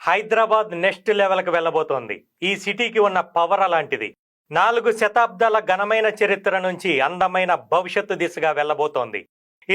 Hyderabad next లెవెల్కి వెళ్ళబోతోంది. ఈ సిటీకి ఉన్న పవర్ అలాంటిది. 4 శతాబ్దాల ఘనమైన చరిత్ర నుంచి అందమైన భవిష్యత్తు దిశగా వెళ్ళబోతోంది.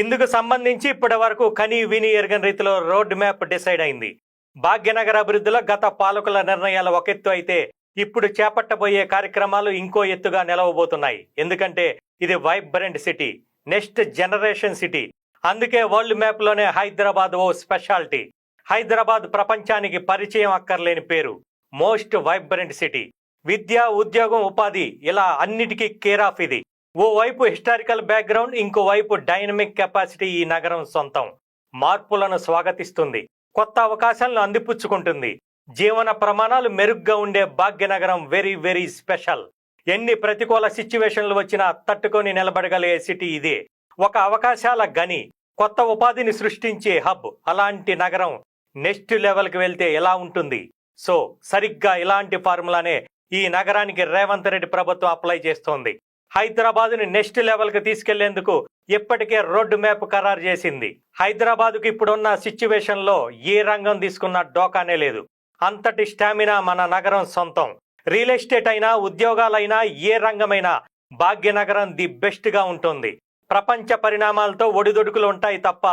ఇందుకు సంబంధించి ఇప్పటి వరకు కని విని ఎరగని రీతిలో రోడ్ మ్యాప్ డిసైడ్ అయింది. భాగ్యనగర అభివృద్ధిలో గత పాలకుల నిర్ణయాలు ఒక ఎత్తు అయితే, ఇప్పుడు చేపట్టబోయే కార్యక్రమాలు ఇంకో ఎత్తుగా నిలవబోతున్నాయి. ఎందుకంటే ఇది vibrant city, next generation city. అందుకే వరల్డ్ మ్యాప్ లోనే హైదరాబాద్ ఓ స్పెషాలిటీ. హైదరాబాద్ ప్రపంచానికి పరిచయం అక్కర్లేని పేరు. Most vibrant city. విద్య, ఉద్యోగం, ఉపాధి ఇలా అన్నిటికీ కేర్ ఆఫ్ ఇది. ఓవైపు హిస్టారికల్ బ్యాక్గ్రౌండ్, ఇంకోవైపు డైనమిక్ కెపాసిటీ. ఈ నగరం సొంతం మార్పులను స్వాగతిస్తుంది, కొత్త అవకాశాలను అందిపుచ్చుకుంటుంది. జీవన ప్రమాణాలు మెరుగ్గా ఉండే భాగ్యనగరం వెరీ వెరీ స్పెషల్. ఎన్ని ప్రతికూల సిచ్యువేషన్లు వచ్చినా తట్టుకొని నిలబడగలిగే సిటీ ఇదే. ఒక అవకాశాల గని, కొత్త ఉపాధిని సృష్టించే హబ్. అలాంటి నగరం నెక్స్ట్ లెవెల్కి వెళ్తే ఎలా ఉంటుంది? సో సరిగ్గా ఇలాంటి ఫార్ములానే ఈ నగరానికి రేవంత్ రెడ్డి ప్రభుత్వం అప్లై చేస్తోంది. హైదరాబాద్ని నెక్స్ట్ లెవెల్కి తీసుకెళ్లేందుకు ఇప్పటికే రోడ్డు మ్యాప్ ఖరారు చేసింది. హైదరాబాద్కు ఇప్పుడున్న సిచ్యువేషన్లో ఏ రంగం తీసుకున్న డోకానే లేదు. అంతటి స్టామినా మన నగరం సొంతం. రియల్ ఎస్టేట్ అయినా, ఉద్యోగాలైనా, ఏ రంగమైనా భాగ్యనగరం ది బెస్ట్గా ఉంటుంది. ప్రపంచ పరిణామాలతో ఒడిదొడుకులు ఉంటాయి తప్ప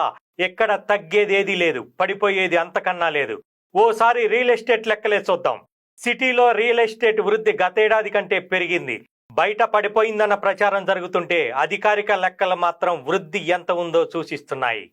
ఎక్కడ తగ్గేది ఏదీ లేదు, పడిపోయేది అంతకన్నా లేదు. ఓసారి రియల్ ఎస్టేట్ లెక్కలే చూద్దాం. సిటీలో రియల్ ఎస్టేట్ వృద్ధి గతేడాది కంటే పెరిగింది. బయట పడిపోయిందన్న ప్రచారం జరుగుతుంటే అధికారిక లెక్కలు మాత్రం వృద్ధి ఎంత ఉందో సూచిస్తున్నాయి.